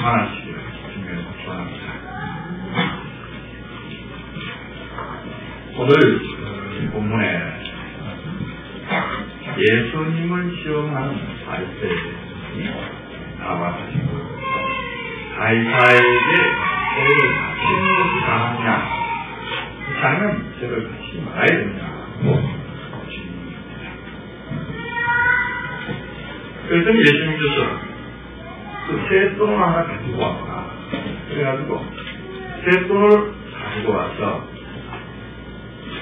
묵상하시기를 주님의 축원합니다. 오늘 본문에 예수님을 시험하는 바리새인이 나와가지고 가이사에게 죄를 바치는 것이 가느냐, 자는 죄를 바치지 말아야 되느냐. 그랬더니 예수님께서 그 쇠돈을 하나 가지고 왔구나. 그래가지고 쇠돈을 가지고 와서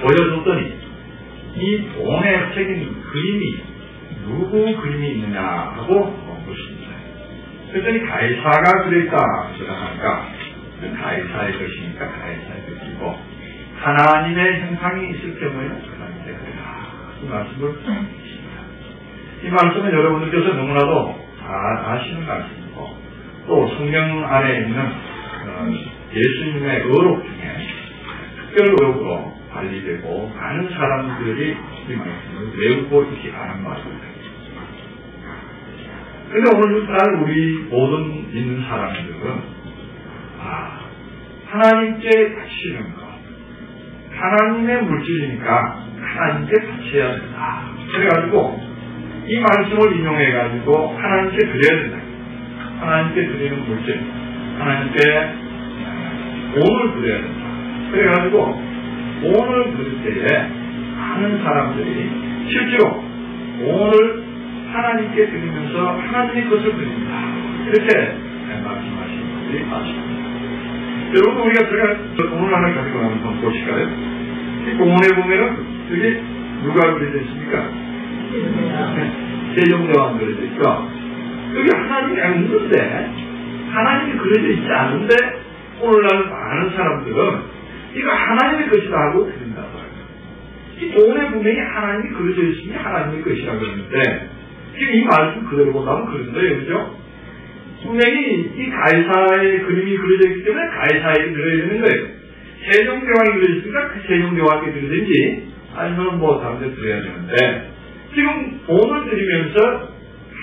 보여줬더니 이 돈에 새긴 그림이 누구 그림이 있느냐 하고 묻습니다. 그랬더니 가이사가 그랬다 생각하니까 가이사의 것이니까 가이사의 것이고 하나님의 형상이 있을 경우에는 하나님의 것이다. 이 말씀을 이 말씀은 여러분들께서 너무나도 다 아시는 말씀이고 또 성경 안에 있는 예수님의 의록 중에 특별 의록으로 관리되고 많은 사람들이 이 말씀을 외우고 있지 않은 말입니다. 그런데 오늘날 우리 모든 믿는 사람들은 하나님께 바치는 것, 하나님의 물질이니까 하나님께 바쳐야 된다. 그래가지고 이 말씀을 인용해가지고 하나님께 드려야 된다. 하나님께 드리는 물질, 하나님께 돈을 드려야 된다. 그래가지고 돈을 드릴 때에 많은 사람들이 실제로 돈을 하나님께 드리면서 하나님의 것을 드립니다. 이렇게 말씀하시는 분들이 많습니다. 여러분, 우리가 제가 돈을 하나 가지고 한번 보실까요? 이 공원에 보면은 여기 누가 그려져 있습니까? 세종대왕 그려져 있죠. 여기 하나님이 없는데, 하나님이 그려져 있지 않은데, 오늘날 많은 사람들은 이거 하나님의 것이다 하고 드린다고 해요. 이 돈에 분명히 하나님이 그려져 있으니 하나님의 것이라고 그러는데, 지금 이 말씀 그대로 본다면 그런데요, 그죠? 분명히 이 가이사의 그림이 그려져 있기 때문에 가이사에게 드려야 되는 거예요. 세종대왕이 그려져 있으니까 그 세종대왕께 드리든지, 아니면 뭐 다른 데 드려야 되는데, 지금 돈을 드리면서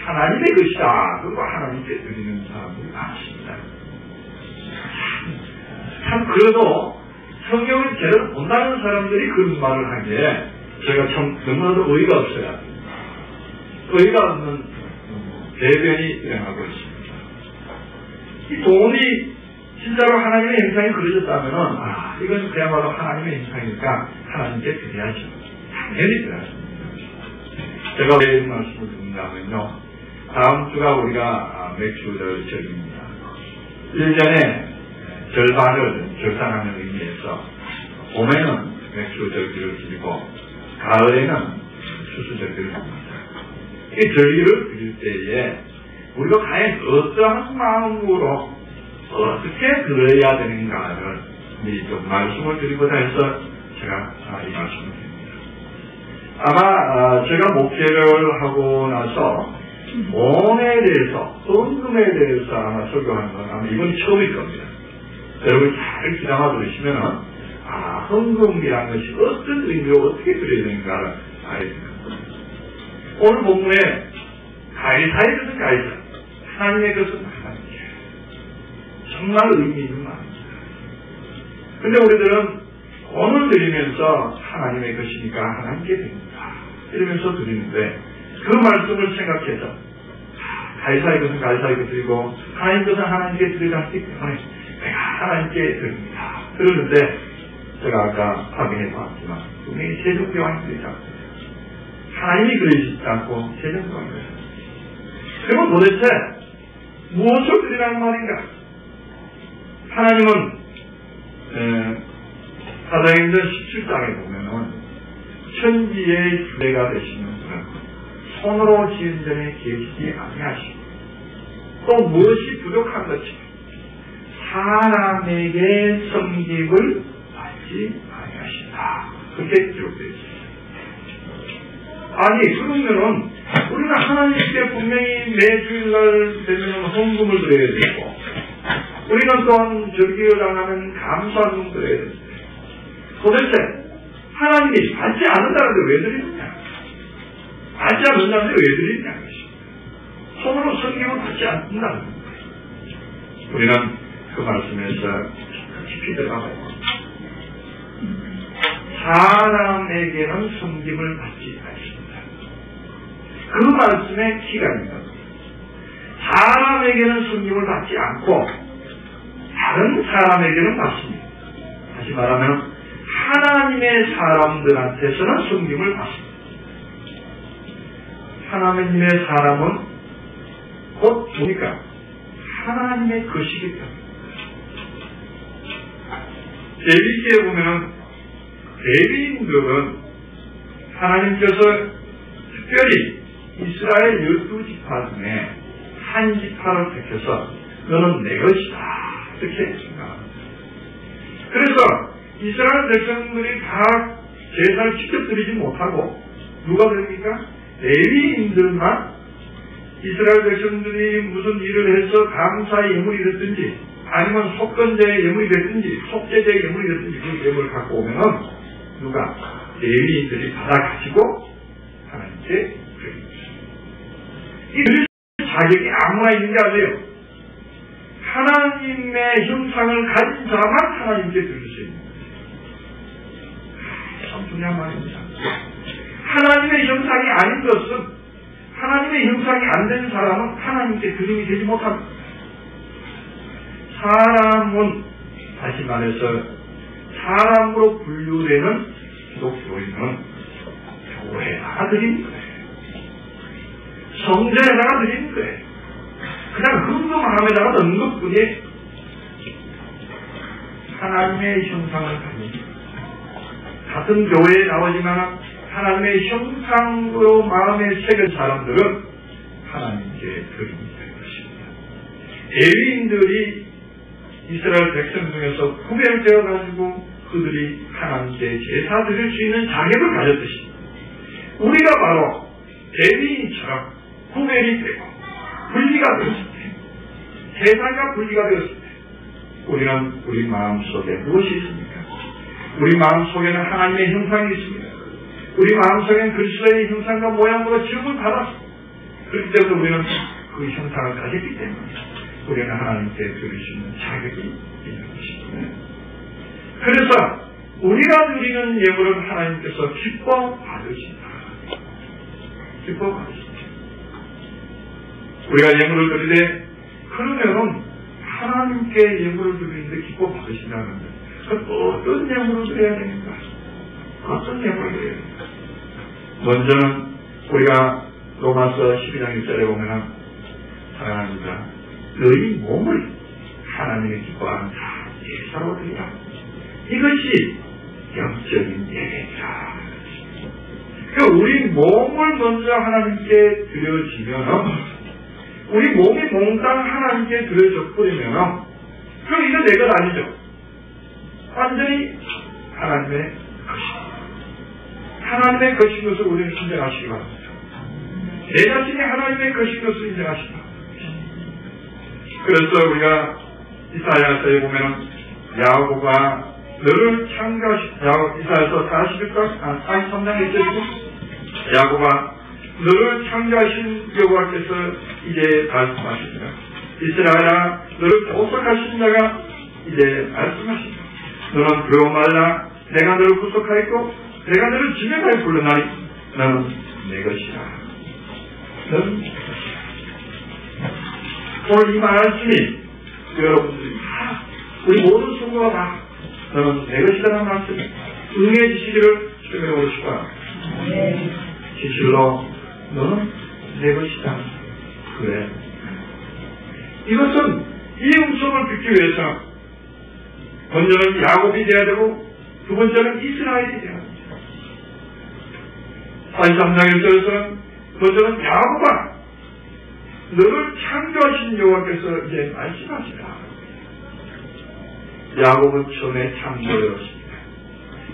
하나님의 것이다. 그리고 하나님께 드리는 사람들이 많습니다. 참 그래도 성경을 제대로 본다는 사람들이 그런 말을 하기에 제가 참 너무나도 의의가 없어요. 의의가 없는 대변이 일어나고 있습니다. 이 돈이 진짜로 하나님의 형상이 그려졌다면 이건 그야말로 하나님의 형상이니까 하나님께 드려야죠. 당연히 드려야죠. 제가 왜 이 말씀을 드린다면요, 다음 주가 우리가 맥주절입니다. 1년에 절반을 절산하는 의미에서 봄에는 맥주절기를 드리고 가을에는 추수절기를 합니다. 이 절기를 드릴 때에 우리가 과연 어떠한 마음으로 어떻게 드려야 되는가를 좀 말씀을 드리고자 해서 제가 이 말씀을 드립니다. 아마 제가 목회를 하고 나서 돈에 대해서, 헌금에 대해서 아마 설교하는 건 아마 이번이 처음일 겁니다. 여러분 잘 귀담아 들으시면은 헌금이라는 것이 어떤 의미로 어떻게 드려야 되는가를 알아야 됩니다. 오늘 본문에 가이사의 것은 가이사, 하나님의 것은 하나님이에요. 정말 의미 있는 말입니다. 그런데 우리들은 돈을 드리면서 하나님의 것이니까 하나님께 드립니다. 이러면서 드리는데 그 말씀을 생각해서 가이사의 것은 가이사에게 드리고 하나님의 것은 하나님께 드리지 않기 때문에 내가 하나님께 드립니다. 그러는데 제가 아까 확인해 보았지만 분명히 세종대왕이 그러지 않습니다. 하나님이 그러시지 않고 세종대왕이 그러셨습니다. 그러면 도대체 무엇을 드리라는 말인가? 하나님은 사도행전 17장에 보면은 천지의 주례가 되시는 분은 손으로 지은 전에 계시지 아니하시고 또 무엇이 부족한 것이 사람에게 섬김을 받지 아니하신다. 그렇게 기록되어 있습니다. 아니 그러면은 우리는 하나님께 분명히 매 주일날 되면 헌금을 드려야 되고 우리는 또한 절기를 당하면 감사를 드려야 됩니다. 도대체 하나님이 받지 않는다는데 왜 드리느냐? 받지 않는다는데 왜 드리느냐? 손으로 섬김을 받지 않는다는 거예요. 우리는 그 말씀에서 깊이 들어가고 사람에게는 섬김을 받지 않습니다. 그 말씀의 키가 있는 겁니다. 사람에게는 섬김을 받지 않고 다른 사람에게는 받습니다. 다시 말하면 하나님의 사람들한테서는 섬김을 받습니다. 하나님의 사람은 곧 보니까 하나님의 것이기 때문에 레위기에 보면 레위인들은 하나님께서 특별히 이스라엘 12지파 중에 한 지파를 택해서 너는 내 것이다 이렇게 했습니다. 그래서 이스라엘 백성들이 다 제사를 직접 드리지 못하고 누가 됩니까? 레위인들만 이스라엘 백성들이 무슨 일을 해서 감사의 예물이 됐든지 아니면 속건제의 예물이 됐든지 속죄제의 예물이 됐든지 그 예물을 갖고 오면은 누가? 레위인들이 받아가지고 하나님께 드립니다. 이 드릴 자격이 아무나 있는 게 아니에요. 하나님의 형상을 가진 자만 하나님께 드릴 수 있는 거예요. 참 중요한 말입니다. 하나님의 형상이 아닌 것은 하나님의 형상이 안 된 사람은 하나님께 드림이 되지 못합니다. 사람은 다시 말해서 사람으로 분류되는 기독교인은 교회에다가 드리는 거예요. 성전에다가 드리는 거예요. 그냥 흥금함에다가 넣는 것뿐이에요. 하나님의 형상을 가진 같은 교회에 나오지만 하나님의 형상으로 마음에 새긴 사람들은 하나님께 드림이 될 것입니다. 레위인들이 이스라엘 백성 중에서 구별되어가지고 그들이 하나님께 제사 드릴 수 있는 자격을 가졌듯이 우리가 바로 레위인처럼 구별이 되고 분리가 되었을 때 제사가 분리가 되었을 때 우리는 우리 마음속에 무엇이 있습니까? 우리 마음속에는 하나님의 형상이 있습니다. 우리 마음속에는 그리스도의 형상과 모양으로 지음을 받았습니다. 그렇기 때문에 우리는 그 형상을 가졌기 때문에 우리는 하나님께 드릴 수 있는 자격이 있는 것입니다. 그래서 우리가 드리는 예물은 하나님께서 기뻐 받으신다. 기뻐 받으신다. 우리가 예물을 드리되 그러면은 하나님께 예물을 드리는데 기뻐 받으신다는 거예요. 어떤 예물을 드려야 됩니까? 어떤 예물을 드려야 됩니까? 먼저는 우리가 로마서 12장 1절에 보면은 사랑하는 자 너희 몸을 하나님의 기뻐하는 제사로 드리라. 이것이 영적인 예배이다. 그러니까 우리 몸을 먼저 하나님께 드려지면은 우리 몸이 몽땅 하나님께 드려져버리면은 그럼 이거 내 것 아니죠. 완전히 하나님의 것입니다. 하나님의 것인 것을 우리는 인정하시기 바랍니다. 내 자신이 하나님의 것인 것을 인정하시기 바랍니다. 그래서 우리가 이사야서에 보면은 야고보가 너를 창조하신 이사야서 43장에 있어있고 야고보가 너를 창조하신 여호와께서 이제 말씀하십니다. 이스라엘아 너를 보석하신 자가 이제 말씀하십니다. 너는 두려워 말라. 내가 너를 구속하였고 내가 너를 지명하여 불러나니 너는 내 것이라. 너는 내 것이라. 오늘 이 말씀이 여러분들이 다 우리 모든 성도가 다 너는 내 것이라는 말씀이 응해지시기를 주님으로 축원합니다. 진실로 너는 내 것이다. 그래. 이것은 이 음성을 듣기 위해서 먼저는 야곱이 되어야 되고 두 번째는 이스라엘이 되어야 됩니다. 43장 1절에서는 먼저는 야곱아 너를 창조하신 여호와께서 이제 말씀하시라. 야곱은 처음에 창조되었습니다.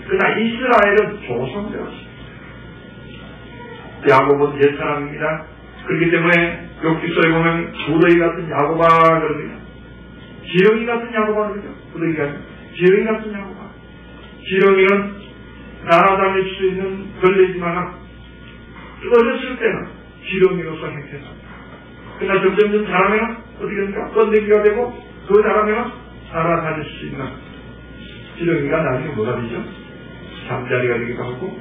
그러나 이스라엘은 조성되었습니다. 야곱은 옛사람입니다. 그렇기 때문에 욥기서에 보면 구더기 같은 야곱아 그럽니다. 지렁이 같은 야곱아 그러죠. 구더기가 지렁이 같은 야곱아. 지렁이는 날아다닐 수 있는 벌레지만 어렸을 때는 지렁이로서 행태합니다. 그러나 점점 자라면 어떻게 됩니까? 번데기가 되고 그 사람은 살아다닐 수 있는 지렁이가 나중에 뭐가 되죠? 잠자리가 되기도 하고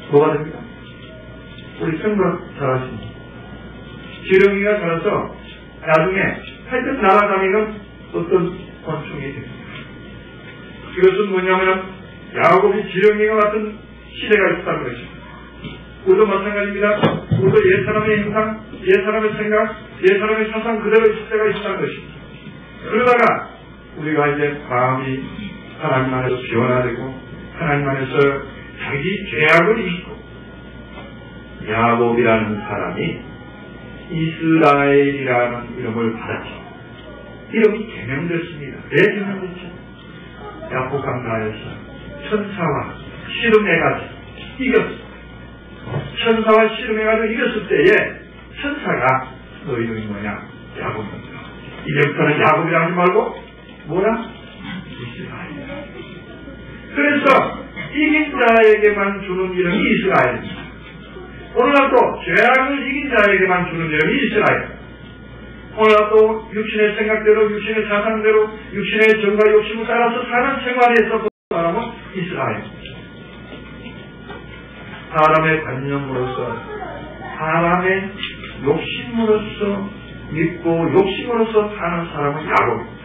뭐가 됩니까? 우리 생각 잘하십니다. 지렁이가 자라서 나중에 하여튼 날아다니는 어떤 권총이 됩니다. 이것은 뭐냐면 야곱이 지렁이와 같은 시대가 있다는 것입니다. 우리도 마찬가지입니다. 우리도 옛사람의 행상, 옛사람의 생각, 옛사람의 사상 그대로 있을 때가 있다는 것입니다. 그러다가 우리가 이제 마음이 하나님 안에서 변화되고 하나님 안에서 자기 죄악을 잊고 야곱이라는 사람이 이스라엘이라는 이름을 받았죠. 이름이 개명됐습니다. 왜 개명됐죠? 야복강 나라에서 천사와 씨름해가지고 이겼습니다. 천사와 씨름해가지고 이겼을 때에 천사가 너 이름이 뭐냐? 야곱입니다. 이제부터는 야곱이라 하지 말고 뭐라? 이스라엘. 그래서 이긴 자에게만 주는 이름이 이스라엘입니다. 오늘날 또 죄악을 이긴 자에게만 주는 이름이 이스라엘. 오늘날 또 육신의 생각대로 육신의 사상대로 육신의 정과 욕심을 따라서 사는 생활에서 그 사람은 이스라엘입니다. 사람의 관념으로서 사람의 욕심으로서 믿고 욕심으로서 사는 사람은 야곱입니다.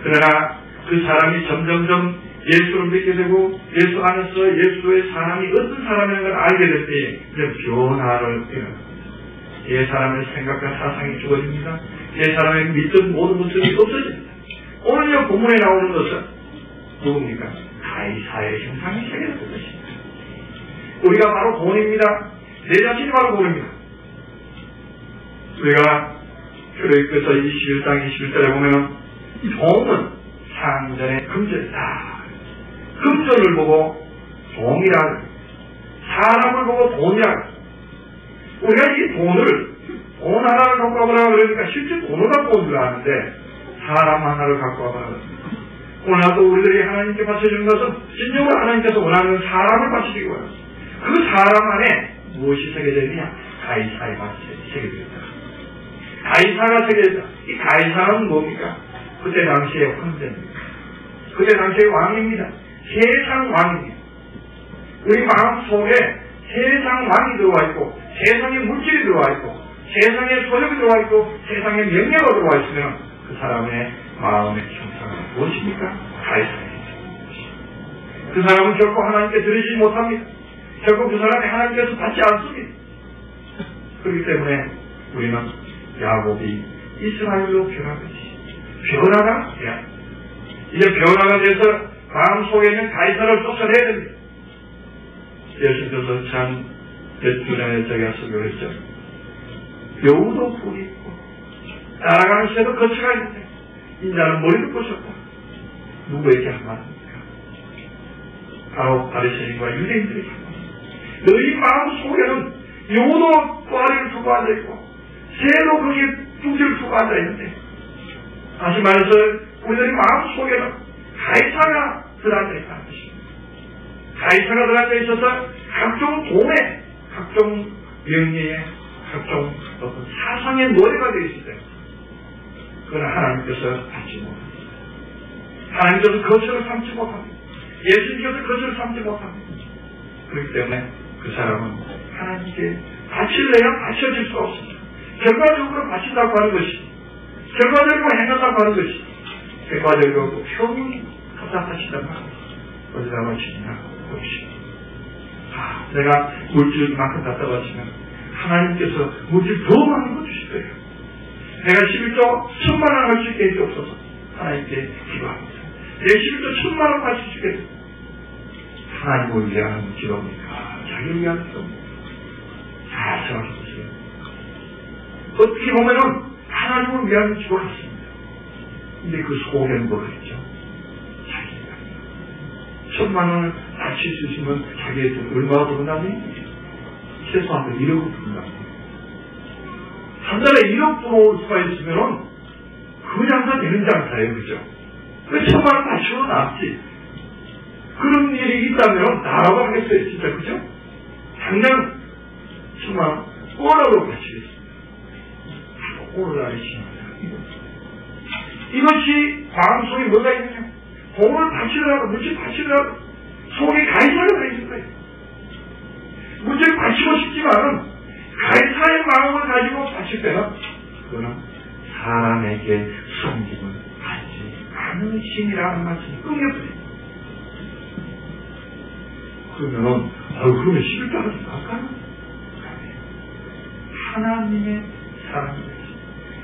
그러나 그 사람이 점점점 예수를 믿게 되고 예수 안에서 예수의 사람이 어떤 사람이라는 걸 알게 될 때에 이제 변화를 일어납니다. 옛 사람의 생각과 사상이 죽어집니다. 옛 사람의 믿던 모든 것들이 없어집니다. 오늘 이 본문에 나오는 것은 누굽니까? 가이사의 형상이 새겨진 것입니다. 우리가 바로 본입니다. 내 자신이 바로 본입니다. 우리가 출애굽기서 21장 21절에 보면 종은 상전의 금전이다. 금전을 보고 종이라 사람을 보고 돈이라. 우리가 이 돈을 돈 하나를 갖고 와보라 그러니까 실제 돈을 갖고 온 줄 아는데 사람 하나를 갖고 와보라. 오늘도 우리들이 하나님께 바쳐주는 것은 진정으로 하나님께서 원하는 사람을 바치기 원합니다. 그 사람 안에 무엇이 새겨져 있느냐? 가이사가 새겨져 있다. 가이사가 새겨져 있다. 이 가이사는 뭡니까? 그때 당시의 황제입니다. 그때 당시의 왕입니다. 세상 왕입니다. 우리 마음 속에 세상 왕이 들어와 있고 세상의 물질이 들어와 있고 세상의 소욕이 들어와 있고 세상의 명예가 들어와 있으면 그 사람의 마음의 형상은 무엇입니까? 가이사입니다. 그 사람은 결코 하나님께 드리지 못합니다. 결코 그 사람이 하나님께서 받지 않습니다. 그렇기 때문에 우리는 야곱이 이스라엘로 변화되지. 변화가 돼야 합니다. 이제 변화가 돼서 마음속에 있는 가이사를 쫓아내야 됩니다. 예수께서 참 옛날에 제가 설교했죠. 여우도 뿔이 있고 따라가는 새도 거치가 있는데 인자는 머리를 꽂혔다. 누구에게 한 말입니까? 바로 바리새인과 유대인들에게 한 말. 너희 마음 속에는 여우도 꼬리를 두고 앉아있고 새도 거기에 둥지를 두고 앉아있는데 다시 말해서 우리들의 마음 속에는 가이사가 들어앉아있다는 것입니다. 가이사가 들어앉아있어서 각종 돈에 각종 명예에 각종 어떤 사상의 노예가 되어 있을 때 그러나 하나님께서 받지 못합니다. 하나님께서 거처를 삼지 못합니다. 예수님께서 거처를 삼지 못합니다. 그렇기 때문에 그 사람은 하나님께 바칠래야 바쳐질 수가 없습니다. 결과적으로 바친다고 하는 것이 결과적으로 행한다고 하는 것이 결과적으로 표현이 갖다 바친다고 하는 것이 어디다 바치냐 없이 내가 물질만큼 갖다 바치면 하나님께서 물질 더 많은 거 주실 거예요. 내가 11조 1000만 원 할 수 있게 해주옵소서 하나님께 기도합니다. 내 11조 1000만 원 할 수 있게 하나님을 위한 기도입니까? 자기를 위한 기도입니까? 잘 생각해보세요. 어떻게 보면은 하나님을 위한 기도 같습니다. 근데 그 속에는 뭐가 있죠? 자기가 1000만 원을 바칠 수 있으면 자기의 돈 얼마나 버는다니? 최소한 1억을 버는다니. 한 달에 1억 들어올 수가 있으면은 그냥 다 되는 장사예요. 그죠? 그 1000만 원 바치고 남지. 그런 일이 있다면 나라고 하겠어요. 진짜. 그죠? 당장 10만 원 꼬라로 바치겠습니다. 오늘날의 신앙이다. 이것이 마음속에 뭐가 있느냐? 공을 바치더라도, 물질 바치더라도 속에 가이사가 있는 거예요. 물질 바치고 싶지만은 가이사의 마음을 가지고 바칠 때는 그거는 사람에게 섬김을 받지 않은 신이라는 말씀이 끊겨버려요. 그러면은, 그러면 11달러도 할까요? 하나님의 사람이다.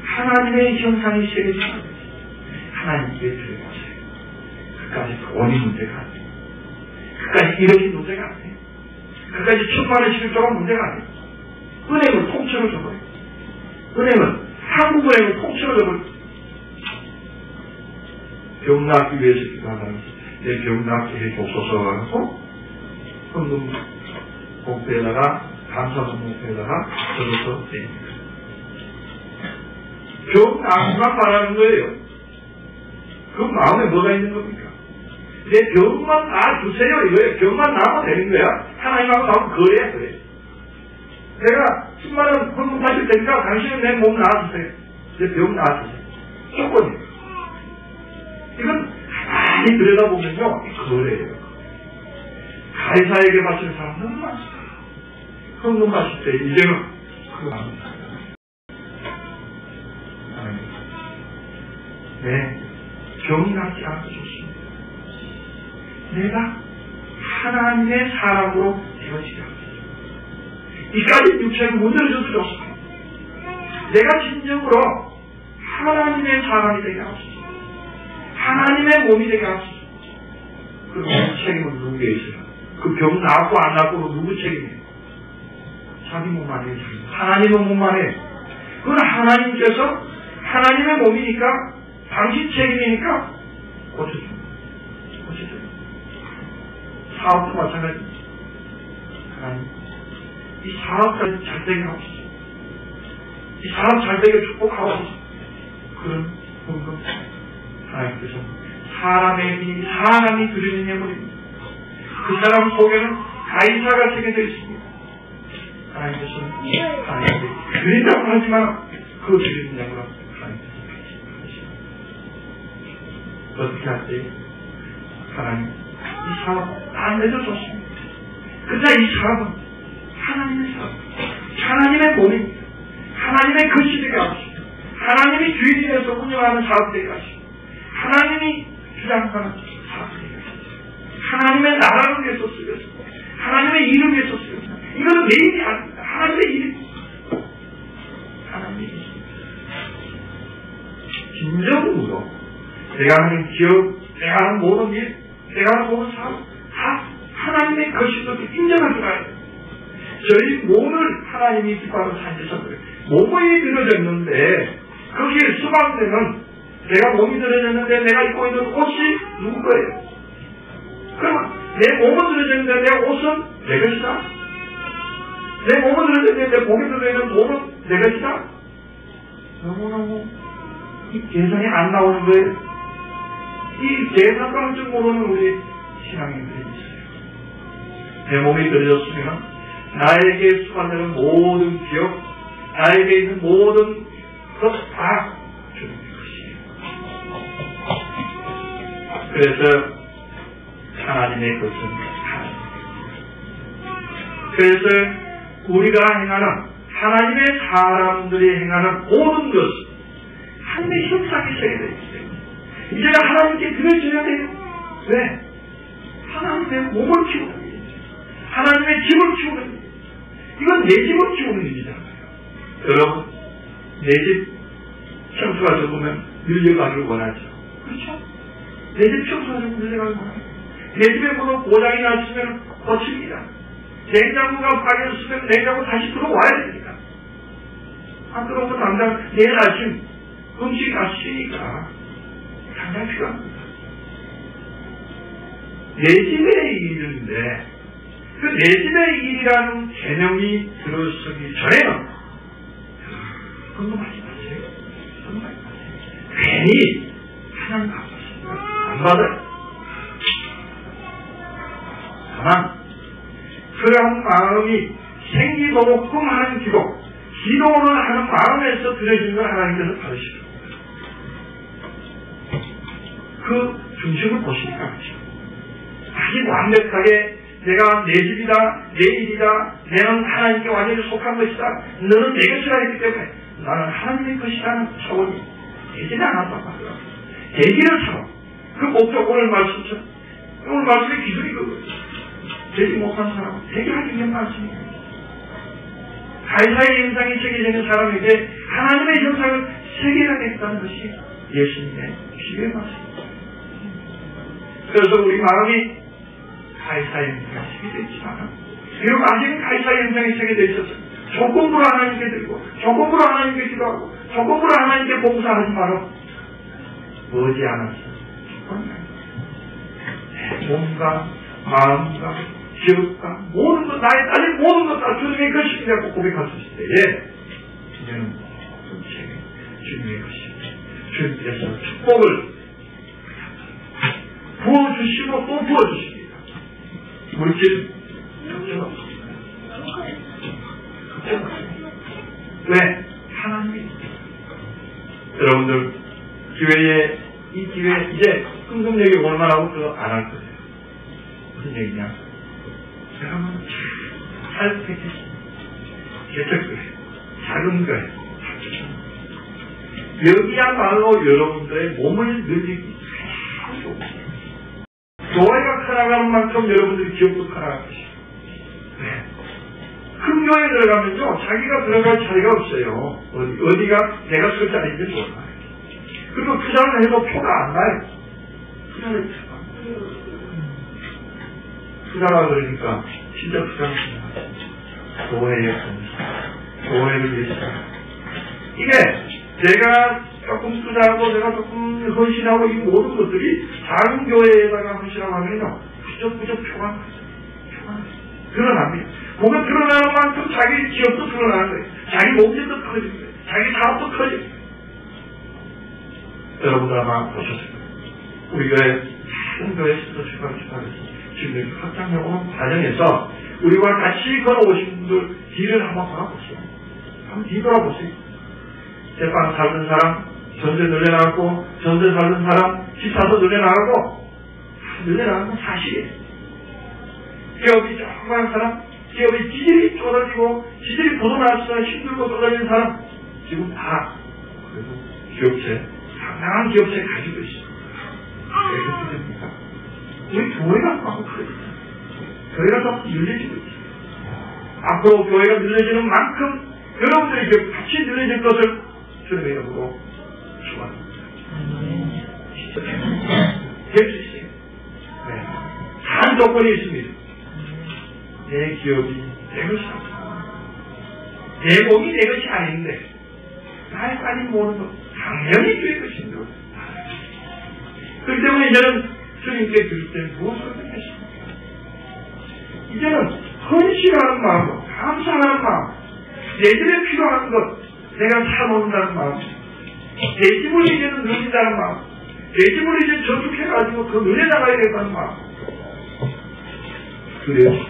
하나님의 형상이 세계에 하나님께 들어가세요. 그까지 돈이 문제가 아니에요. 그까지 이력이 문제가 아니에요. 그까지 천만의 실조가 문제가 아니에요. 은행을 통째로 줘버려요. 은행은 한국은행을 통째로 줘버려요. 병 낫기 위해서 기도하다는 내 병 낫게 해줬소서 하고 헌금 목표에다가 감사원 목표에다가 적어서 드립니다. 병 낫기만 바라는 거예요. 그 마음에 뭐가 있는 겁니까? 내 병만 놔주세요 이거예요. 병만 나면 되는 거야. 하나님하고 나하고 거래야 그래. 내가 10만원 헌금 받을 테니까 당신은 내 몸 놔주세요. 내 병 놔주세요. 조건이에요. 이건 많이 들여다보면요 거래예요. 가이사에게 바치는 사람은 많습니다. 헌금 바칠 때 이제는 그 마음이 네, 병이 낫지 않고 좋습니다. 내가 하나님의 사람으로 되어지게 합니다. 이까지 육체를 무너져도 좋습니다. 내가 진정으로 하나님의 사람이 되게 합시다. 하나님의 몸이 되게 합시다. 그럼 그 책임은 누구에게 있어요? 그 병 나았고 안 나았고 누구 책임이에요? 자기 몸 아니에요. 하나님의 몸 아니에요. 그건 하나님께서 하나님의 몸이니까 당신 책임이니까 고쳐줍니다. 고쳐줘요. 사업도 마찬가지입니다. 하나님, 이 사업 잘 되게 하옵소서. 이 사업 잘 되게 축복하옵소서. 그런 헌금 하나님께서 사람이 드리는 예물입니다. 그 사람 속에는 가이사가 새겨져 있습니다. 하나님께서는 드린다고 하지만 그 드리는 예물은 하나님께서 어떻게 할지 하나님 이 사업 다 내려줬습니다. 그러나 이 사업은 하나님의 사업, 하나님의 몸입니다. 하나님의 것이 되게 하시고 하나님이 주인이어서 운영하는 사업 되게 하시고 하나님이 주장하는 사업 되게 하시고 하나님의 나라를 위해서 쓰겠습니다. 하나님의 이름 위해서 쓰겠습니다. 이거는 내 일이 아닙니다. 하나님의 일입니다. 하나님의 일입니다. 진정으로 내가 하는 기업, 내가 하는 모든 일, 내가 하는 모든 사업 다 하나님의 것이라고 인정할 줄 알아야 돼요. 저희 몸을 하나님이 기뻐하는 산지에서 그래요. 몸이 들어졌는데 거기에 수반되는 내가 몸이 들어졌는데 내가 입고 있는 옷이 누구 거예요? 그러면 내 몸은 들어졌는데 내 옷은 내 것이다? 내 몸은 들어졌는데 내 몸에 들어있는 돈은 내 것이다? 너무너무 이 계산이 안 나오는 거예요. 이 계산과는 좀 모르는 우리 신앙인들이 있어요. 내 몸이 들어졌으면 나에게 수반되는 모든 기업, 나에게 있는 모든 것 다 주는 것이에요. 그래서 하나님의 것은 하나님. 그래서 우리가 행하는 하나님의 사람들이 행하는 모든 것은 하나님의 형상이 새겨져 있어요. 이제는 하나님께 드려줘야 돼요. 왜? 하나님의 몸을 키우는 거예요. 하나님의 집을 키우는 거예요. 이건 내 집을 키우는 일이잖아요. 여러분, 내 집 청소가 적으면 늘려가기를 원하죠. 그렇죠? 내 집 청소가 적으면 늘려가기를 원하죠. 내 집에 무슨 고장이 났으면 고칩니다. 냉장고가 파괴했으면 냉장고 다시 들어와야 됩니다. 안 들어오면 당장 내일 아침 음식이 다 쉬니까 당장 필요합니다. 내 집의 일인데 그 내 집의 일이라는 개념이 들어서기 전에는 궁금하지 마세요. 궁금하지 마세요. 괜히 하나님 안 받아요. 다만 그런 마음이 생기도록끔 하는 기도를 하는 마음에서 드려주는 걸 하나님께서 받으시죠. 그 중심을 보시니까 그렇죠. 아직 완벽하게 내가 내 집이다, 내 일이다, 내는 하나님께 완전히 속한 것이다, 너는 내 것이라 했기 때문에 나는 하나님의 것이라는 차원이 되지는 않았단 말이야. 되기를 차원. 그 목적 오늘 말씀처럼, 오늘 말씀의 기준이 그거예요. 되지 못한 사람은 되게 하기 위한 말씀이에요. 가이사의 형상이 새겨지는 사람에게 하나님의 형상을 새겨야겠다는 것이 예수님의 기회의 말씀입니다. 그래서 우리 마음이 가이사의 형상이 새겨져 있지만 비록 아직은 가이사의 형상이 새겨져 있었어요. 조건부로 하나님께 드리고 조건부로 하나님께 기도하고 조건부로 하나님께 봉사하지 말고 머지않았어요. 몸과 마음과 기억과 모든 것, 나의 딸린 모든 것 다 주님의 것이라고 고백하셨을 때에 이제는 전체가 주님의 것입니다. 주님께서 축복을 부어주시고 또 부어주십니다. 물질 걱정 없습니다. 걱정 없습니다. 왜? 하나님이 여러분들 기회에 이 기회 이제 흥금력이 얼마나고 그거 안 할 거예요. 무슨 얘기냐? 여러분 잘 택했습니다. 개척거예요. 작은 거예요. 여기야말로 여러분들의 몸을 늘리기 아주 좋습니다. 교회가 커나가는 만큼 여러분들이 기업도 커나갈 것이에요. 네. 큰 교회에 들어가면요 자기가 들어갈 자리가 없어요. 어디가 내가 쓸 자리인지 몰라요. 그리고 투자를 해도 표가 안 나요. 투자를 투자라 그러니까 진짜 투자를 합니다. 교회에 교회를 위해서 이게 내가 조금 투자하고 내가 조금 헌신하고 이 모든 것들이 작은 교회에다가 헌신하고 하면요 부쩍부쩍 표가 드러납니다. 보면 드러나는 만큼 자기 기업도 드러나는 거예요. 자기 몸집도 커지는 거예요. 자기 사업도 커지는 거예요. 여러분들 아마 보셨을 거예요. 우리 교회 큰 교회에서도 출발했습니다. 지금 확장해 오는 과정에서 우리와 같이 걸어오신 분들 뒤를 한번 돌아보세요. 한번 뒤돌아보세요. 제빵 살던 사람 전세 늘려나갔고 전세 살던 사람 집 사서 늘려나가고 늘려나간 건 사실이에요. 기업이 조그만 사람 기업이 지질이 쏟아지고 지질이 벗어나서 힘들고 쏟아지는 사람 지금 다 그래도 기업체 상당한 기업체 가지고 있습니다. 왜 그렇게 됩니까? 우리 교회가 너무 그래요. 교회가 더 늘려지고 있어요. 앞으로 교회가 늘려지는 만큼 여러분들이 같이 늘려질 것을 주님의 이름으로 축원합니다. 될 수 있어요. 네. 한 조건이 있습니다. 내 기업이 내 것이 아니다. 내 몸이 내 것이 아닌데 나의 딸이 모르는 것 당연히 주의 것입니다. 그렇기 때문에 이제는 주님께 드릴 때 무엇을 하겠습니까? 이제는 헌신하는 마음으로 감사하는 마음 내 집에 필요한 것 내가 사놓는다는 마음 내 집을 이제는 늘린다는 마음 내 집을 이제 저축해가지고 더 늘려나가야겠다는 마음 그래요.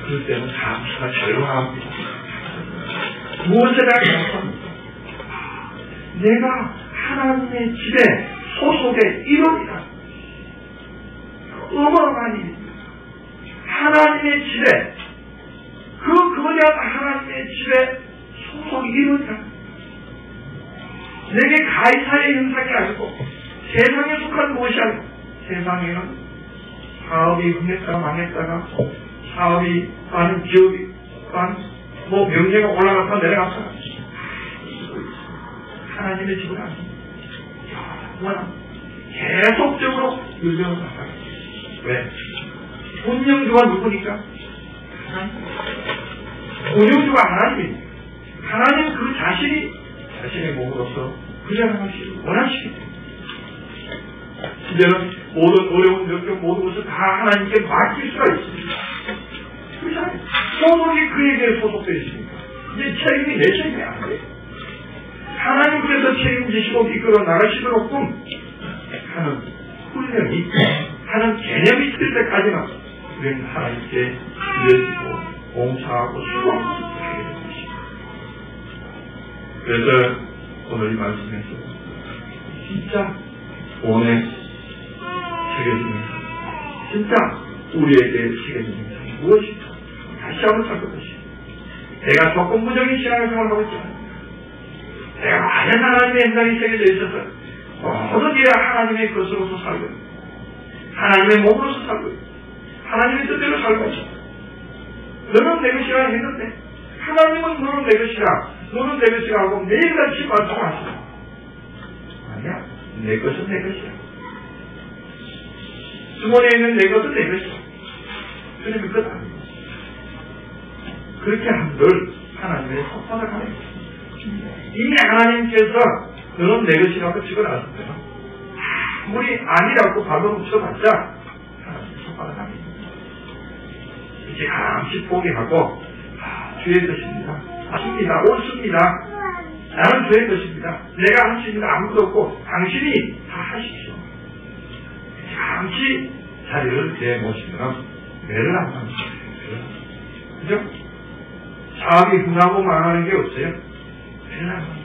그럴 때는 감사가 절로합니다. 무엇에 대한 감사합니까? 내가 하나님의 집에 소속의 일원이다. 어마어마한 일입니다. 하나님의 집에 그 거대한 하나님의 집에 소속 일원이다. 내게 가이사의 형상이 아니고 세상에 속한 무엇이 아니고 세상에는 사업이 흥했다가 망했다가 사업이 많은 기업이 뭐 명예가 올라갔다 내려갔다 하나님의 집은 아닙니다. 계속적으로 유명을 나가요. 왜? 운영주가 누구니까? 하나님. 운영주가 하나님입니다. 하나님 그 자신이 자신의 몸으로서 구현하시기 원하시기 때문에 이제는 모든 어려운 역경 모든 것을 다 하나님께 맡길 수가 있습니다. 그렇잖아요. 소속이 그에게 소속되어 있습니다. 이제 책임이 내 책임이 안 돼요. 하나님께서 책임지시고 이끌어 나가시도록끔 하는 훈련이 하는 개념이 있을 때까지는 우리는 하나님께 이어지고 봉사하고 수고하게 되는 것입니다. 그래서 오늘 이 말씀에서 진짜 본에 새겨지는 삶. 진짜 우리에게 새겨지는 삶이 무엇인가? 다시 한번 살펴보십시오. 내가 조건부적인 신앙생활을 하고 있지 않습니다. 내가 과연 하나님의 행상이 새겨져 있어서 모든 일에 하나님의 것으로서 살고 있다. 하나님의 몸으로서 살고 있다. 하나님의 뜻대로 살고 있다. 너는 내 것이라 했는데 하나님은 너는 내 것이라 너는 내 것이라 하고 매일같이 말씀하시다. 아니야. 내 것은 내 것이야. 주머니에 있는 내 것은 내 것이야. 주님의 것 아니야. 그렇게 한들 하나님의 손바닥 안에 이미 하나님께서 너는 내 것이라고 찍어놨을 때는 아무리 아니라고 밥을 묻혀봤자 하나님의 손바닥 안에 이제 잠시 포기하고 주의 것입니다. 맞습니다. 옳습니다. 나는 주의 것입니다. 내가 할 수 있는 아무도 없고 당신이 다 하십시오. 잠시 자리를 내모시면 매를 안 합니다. 그죠? 사업이 흥하고 망하는 게 없어요. 매를 안 합니다.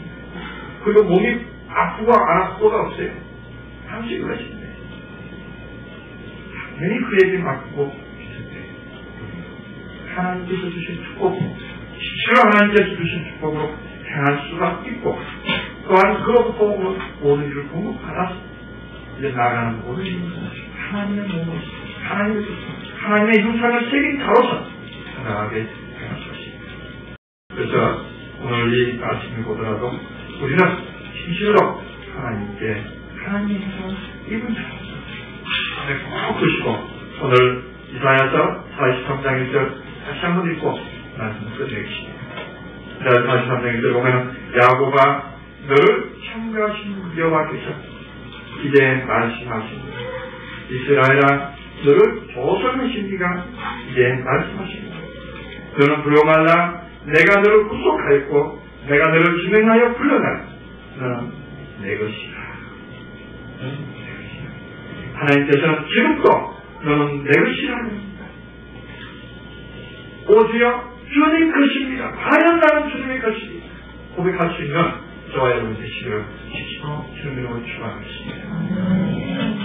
그리고 몸이 아프고 안 아프고가 없어요. 당시 그러십니다. 당연히 그에게 맡고 하나님께서 주신 축복, 실제로 하나님께서 주신 축복으로 행할 수가 있고, 또한 그로부터 모든 일을 공급받아서 이제 나가는 모든 일은 하나님의 몸으로, 하나님의 형상을 새긴 자로서 나가게 행할 수 있습니다. 그래서 오늘 이 말씀을 보더라도 우리는 진실로 하나님께 하나님의 형상을 입은 자로서 꼭 보시고 오늘 이사야서 43장 1절 다시 한번 읽고 말씀을 끝내겠습니다. 43장 1절 보면 야곱아 너를 창조하신 여호와께서 이제 말씀하십니다. 이스라엘아 너를 조성하신 이가 이제 말씀하십니다. 너는 불용하라 내가 너를 구속하였고 내가 너를 진행하여 불러라 너는 내 것이라. 하나님께서는 지금도 너는 내 것이라 합니다. 오주여 주님 것입니다. 과연 나는 주님의 것입니다. 고백할 수 있는 저와 여러분 되시기를 주님으로 축원하겠습니다.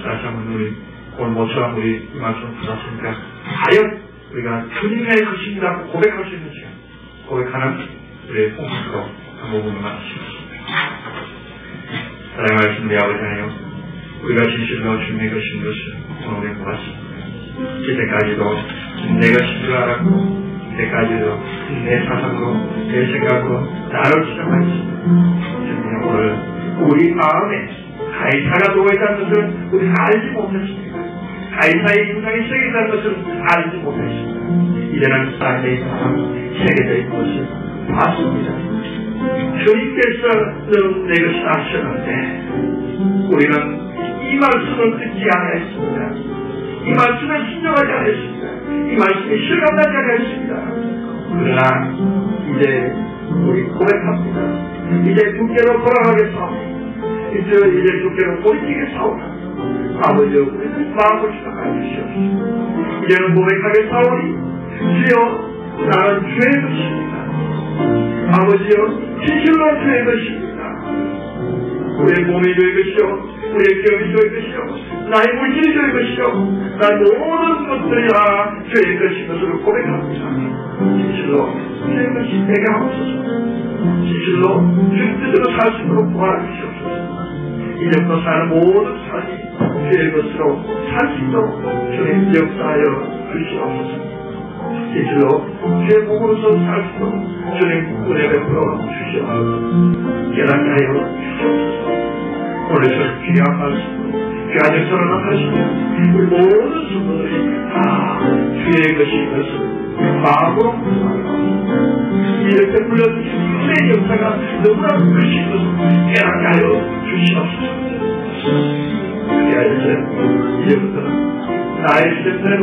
다시 한번 우리 오늘 모처럼 우리 이 말씀을 받았으니까 과연 우리가 주님의 것입니다 고백할 수 있는 시간 고백하는 우리의 공식으로 한 부분을 마치겠습니다. 사랑하는 하나님 아버지 하나님 우리가 진실로 주님의 것인 것을 오늘 보았습니다. 이때까지도 내 것인 줄 알았고 이때까지도 내 사상으로 내 생각으로 나를 주장하였습니다. 주님 오늘 우리 마음에 가이사가 누워있다는 것을 우리가 알지 못했습니다. 가이사의 인상이 새겨있다는 것을 알지 못했습니다. 이제는 땅에 새겨져 있는 것을 봤습니다. 주님께서 너는 내 것이 아셨는데 우리는 이 말씀을 듣지 않았습니다. 이 말씀에 순종하지 않았습니다. 이 말씀에 실감나지 않았습니다. 그러나 이제 우리 고백합니다. 이제 주께로 돌아가겠사옵니다. 이제 주께로 돌이키겠사옵니다. 아버지 우리는 마음을 주장하여 주시옵소서. 이제는 고백하겠사오니 주여 나는 주의 것입니다. 아버지여 진실로 주의 것입니다. 우리의 몸이 주의 것이요 우리의 기업이 주의 것이요 나의 물질이 주의 것이요 나의 모든 것들이 다 주의 것인 것으로 고백합니다. 진실로 주의 것이 되게 하옵소서. 진실로 주의 뜻으로 살 수 있도록 도와주시옵소서. 이제부터 사는 모든 삶이 주의 것으로 살 수 있도록 주님 역사하여 주시옵소서. 진실로 주의 몸으로서 살 수 있도록 주님 은혜 베풀어 주시옵소서. 깨닫게 하여 주시옵소서. 오늘처럼 귀한 말씀으로 귀한 역사를 하시며 우리 모든 성도들이 다 주의 것인 것을 마음으로 묵상하여 이렇게 불러주신 주의 역사가 너무나 크신 것을 깨닫게 하여 주시옵소서. 그리하여 이제부터는 나의 시대대로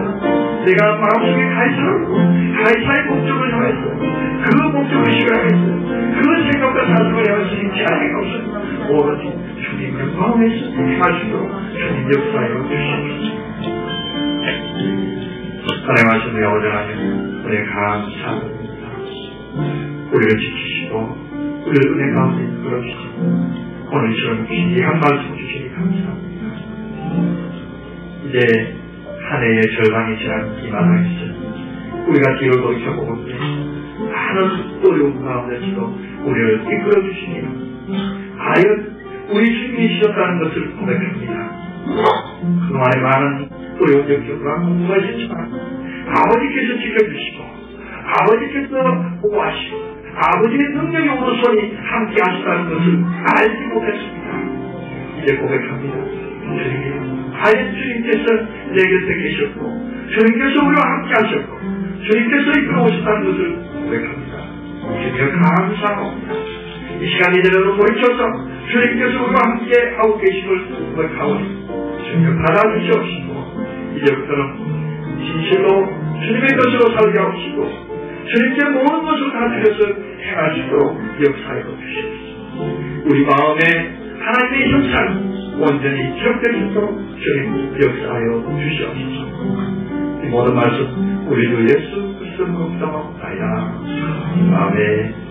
내가 마음속에 가이사의 목적을 향해서 그 목적을 실행해서 그 생각과 사상을 향해서 지향이 없습니다. 오로지 주님의 마음에서 행할 수 있도록 주님 역사하여 주시옵소서. 사랑하신 우리 아버지 하나님 우리 감사합니다. 우리를 지키시고 우리를 은혜 가운데 이끌어주시고 오늘처럼 귀한 말씀 주시니 감사합니다. 이제 한 해의 절반이 지난 이 마당에서 우리가 뒤를 돌이켜보고 많은 어려운 가운데서도 우리를 이끌어 주시니라. 과연 우리 주님이셨다는 것을 고백합니다. 그동안에 많은 어려운 역경과 공부하셨지만 아버지께서 지켜주시고 아버지께서 보호하시고 아버지의 능력의 오른손이 함께 하시다는 것을 알지 못했습니다. 이제 고백합니다. 주님, 과연 주님께서 내 곁에 계셨고 주님께서 우리와 함께 하셨고 주님께서 이끌어오셨다는 것을 고백합니다. 주님 감사합니다. 이 시간 이대로 돌이켜서 주님께서 우리와 함께 하고 계심을 고백하고 주님 받아주시옵시고 이제부터는 진실로 주님의 것으로 살게 하시고 주님께 모든 것을 다 드려서 행할 수 있도록 역사해 주시옵소서. 우리 마음에 하나님의 역사를 온전히 기억될 수 있도록 주님 역사하여 주시옵소서. 이 모든 말씀 우리 주 예수 그리스도로 기도하옵나이다. 아멘.